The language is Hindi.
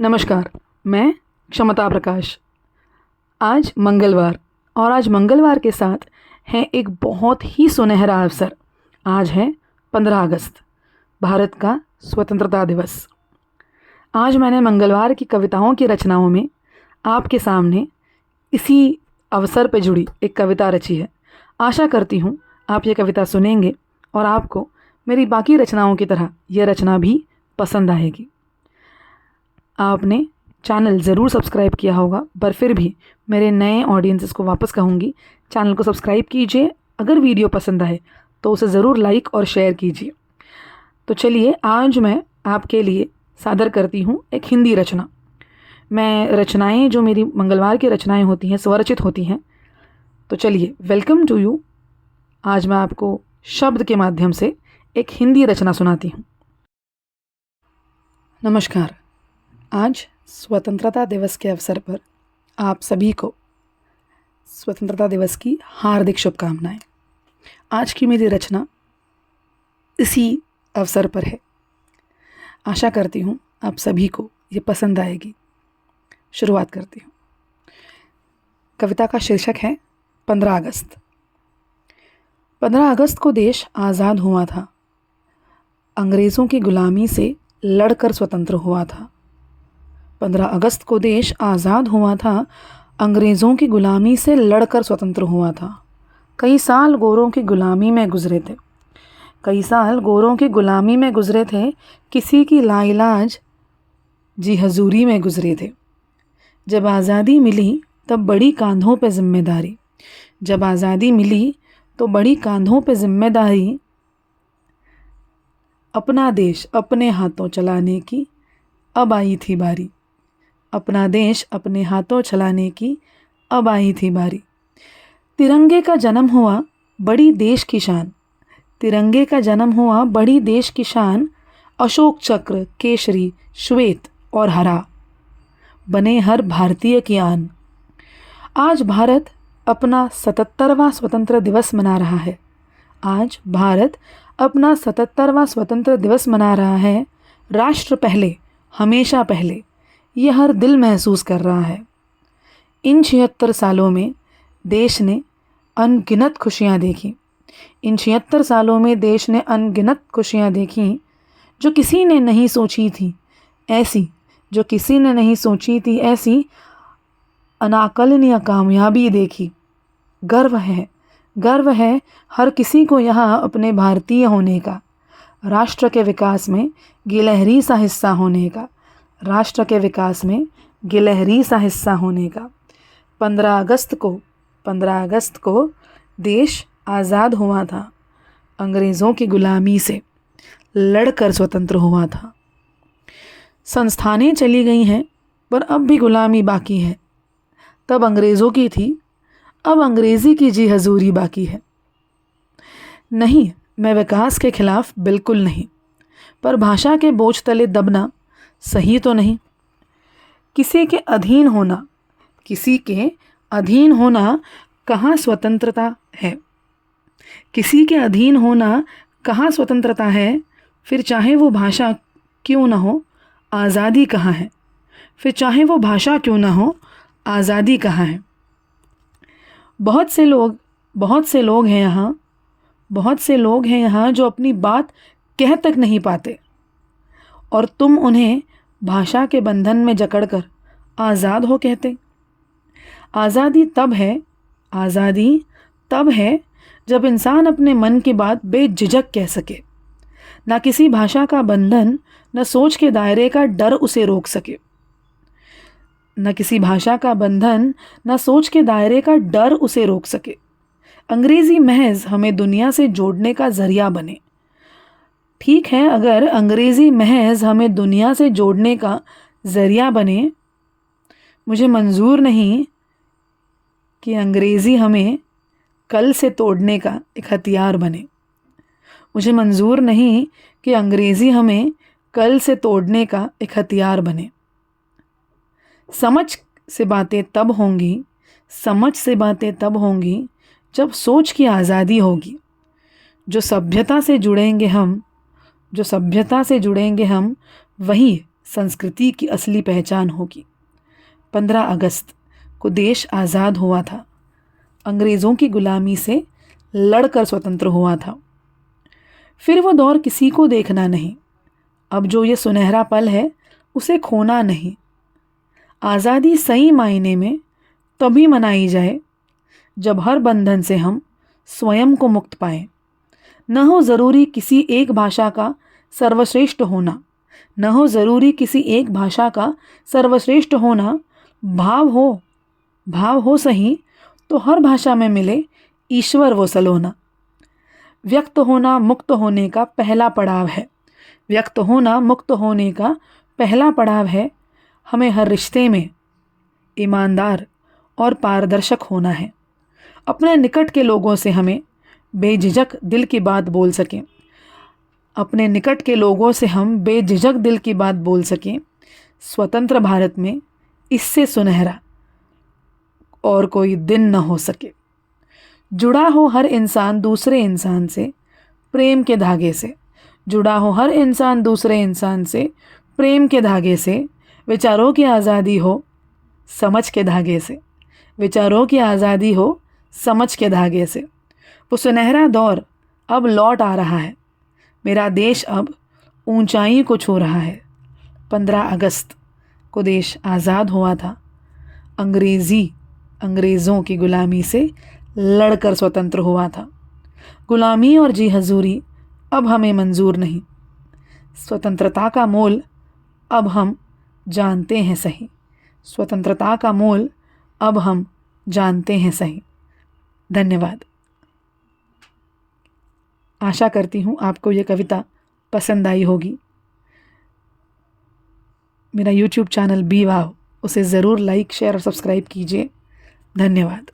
नमस्कार। मैं क्षमता प्रकाश। आज मंगलवार और आज मंगलवार के साथ है एक बहुत ही सुनहरा अवसर। आज है 15 अगस्त, भारत का स्वतंत्रता दिवस। आज मैंने मंगलवार की कविताओं की रचनाओं में आपके सामने इसी अवसर पर जुड़ी एक कविता रची है। आशा करती हूँ आप ये कविता सुनेंगे और आपको मेरी बाकी रचनाओं की तरह यह रचना भी पसंद आएगी। आपने चैनल ज़रूर सब्सक्राइब किया होगा, पर फिर भी मेरे नए ऑडियंसेस को वापस कहूँगी, चैनल को सब्सक्राइब कीजिए। अगर वीडियो पसंद आए तो उसे ज़रूर लाइक और शेयर कीजिए। तो चलिए, आज मैं आपके लिए सादर करती हूँ एक हिंदी रचना। मैं रचनाएं जो मेरी मंगलवार की रचनाएं होती हैं स्वरचित होती हैं। तो चलिए, वेलकम टू यू। आज मैं आपको शब्द के माध्यम से एक हिंदी रचना सुनाती हूँ। नमस्कार। आज स्वतंत्रता दिवस के अवसर पर आप सभी को स्वतंत्रता दिवस की हार्दिक शुभकामनाएं। आज की मेरी रचना इसी अवसर पर है। आशा करती हूँ आप सभी को ये पसंद आएगी। शुरुआत करती हूँ। कविता का शीर्षक है 15 अगस्त। 15 अगस्त को देश आज़ाद हुआ था, अंग्रेज़ों की गुलामी से लड़कर स्वतंत्र हुआ था। 15 अगस्त को देश आज़ाद हुआ था, अंग्रेज़ों की गुलामी से लड़कर स्वतंत्र हुआ था। कई साल गोरों की गुलामी में गुजरे थे, कई साल गोरों की गुलामी में गुजरे थे, किसी की लाइलाज जी हजूरी में गुजरे थे। जब आज़ादी मिली तब बड़ी कांधों पे जिम्मेदारी, जब आज़ादी मिली तो बड़ी कांधों पे जिम्मेदारी, अपना देश अपने हाथों चलाने की अब आई थी बारी, अपना देश अपने हाथों चलाने की अब आई थी बारी। तिरंगे का जन्म हुआ बड़ी देश की शान, तिरंगे का जन्म हुआ बड़ी देश की शान, अशोक चक्र केसरी श्वेत और हरा बने हर भारतीय की आन। आज भारत अपना 77वां स्वतंत्र दिवस मना रहा है। आज भारत अपना 77वां स्वतंत्र दिवस मना रहा है। राष्ट्र पहले, हमेशा पहले, ये हर दिल महसूस कर रहा है। इन 76 सालों में देश ने अनगिनत खुशियाँ देखी, इन 76 सालों में देश ने अनगिनत खुशियाँ देखी, जो किसी ने नहीं सोची थी ऐसी, जो किसी ने नहीं सोची थी ऐसी अनाकलनीय कामयाबी देखी। गर्व है हर किसी को यहाँ अपने भारतीय होने का, राष्ट्र के विकास में गिलहरी सा हिस्सा होने का, राष्ट्र के विकास में गिलहरी सा हिस्सा होने का। 15 अगस्त को देश आज़ाद हुआ था, अंग्रेज़ों की गुलामी से लड़कर स्वतंत्र हुआ था। संस्थानें चली गई हैं पर अब भी गुलामी बाकी है। तब अंग्रेज़ों की थी, अब अंग्रेज़ी की जी हजूरी बाकी है। नहीं, मैं विकास के खिलाफ बिल्कुल नहीं, पर भाषा के बोझ तले दबना सही तो नहीं। किसी के अधीन होना, किसी के अधीन होना कहाँ स्वतंत्रता है, किसी के अधीन होना कहाँ स्वतंत्रता है। फिर चाहे वो भाषा क्यों ना हो, आज़ादी कहाँ है, फिर चाहे वो भाषा क्यों ना हो, आज़ादी कहाँ है। बहुत से लोग हैं यहाँ, बहुत से लोग हैं यहाँ जो अपनी बात कह तक नहीं पाते, और तुम उन्हें भाषा के बंधन में जकड़कर आज़ाद हो कहते। आज़ादी तब है जब इंसान अपने मन की बात बेझिझक कह सके। ना किसी भाषा का बंधन, न सोच के दायरे का डर उसे रोक सके, न किसी भाषा का बंधन, न सोच के दायरे का डर उसे रोक सके। अंग्रेज़ी महज हमें दुनिया से जोड़ने का ज़रिया बने। ठीक है, अगर अंग्रेज़ी महज हमें दुनिया से जोड़ने का ज़रिया बने, मुझे मंजूर नहीं कि अंग्रेज़ी हमें कल से तोड़ने का एक हथियार बने। मुझे मंजूर नहीं कि अंग्रेज़ी हमें कल से तोड़ने का एक हथियार बने। समझ से बातें तब होंगी जब सोच की आज़ादी होगी। जो सभ्यता से जुड़ेंगे हम, वही संस्कृति की असली पहचान होगी। 15 अगस्त को देश आज़ाद हुआ था, अंग्रेज़ों की गुलामी से लड़कर स्वतंत्र हुआ था। फिर वो दौर किसी को देखना नहीं, अब जो ये सुनहरा पल है उसे खोना नहीं। आज़ादी सही मायने में तभी मनाई जाए जब हर बंधन से हम स्वयं को मुक्त पाएं। न हो ज़रूरी किसी एक भाषा का सर्वश्रेष्ठ होना, न हो ज़रूरी किसी एक भाषा का सर्वश्रेष्ठ होना। भाव हो सही तो हर भाषा में मिले ईश्वर वो सलोना। व्यक्त होना मुक्त होने का पहला पड़ाव है, व्यक्त होना मुक्त होने का पहला पड़ाव है। हमें हर रिश्ते में ईमानदार और पारदर्शक होना है। अपने निकट के लोगों से हमें बेझिझक दिल की बात बोल सकें, अपने निकट के लोगों से हम बेझिझक दिल की बात बोल सकें। स्वतंत्र भारत में इससे सुनहरा और कोई दिन न हो सके। जुड़ा हो हर इंसान दूसरे इंसान से प्रेम के धागे से, जुड़ा हो हर इंसान दूसरे इंसान से प्रेम के धागे से। विचारों की आज़ादी हो समझ के धागे से, विचारों की आज़ादी हो समझ के धागे से। वो सुनहरा दौर अब लौट आ रहा है, मेरा देश अब ऊंचाई को छू रहा है। 15 अगस्त को देश आज़ाद हुआ था, अंग्रेज़ों की गुलामी से लड़कर स्वतंत्र हुआ था। गुलामी और जी हजूरी अब हमें मंजूर नहीं, स्वतंत्रता का मोल अब हम जानते हैं सही, स्वतंत्रता का मोल अब हम जानते हैं सही। धन्यवाद। आशा करती हूँ आपको ये कविता पसंद आई होगी। मेरा YouTube चैनल बी वाव, उसे ज़रूर लाइक शेयर और सब्सक्राइब कीजिए। धन्यवाद।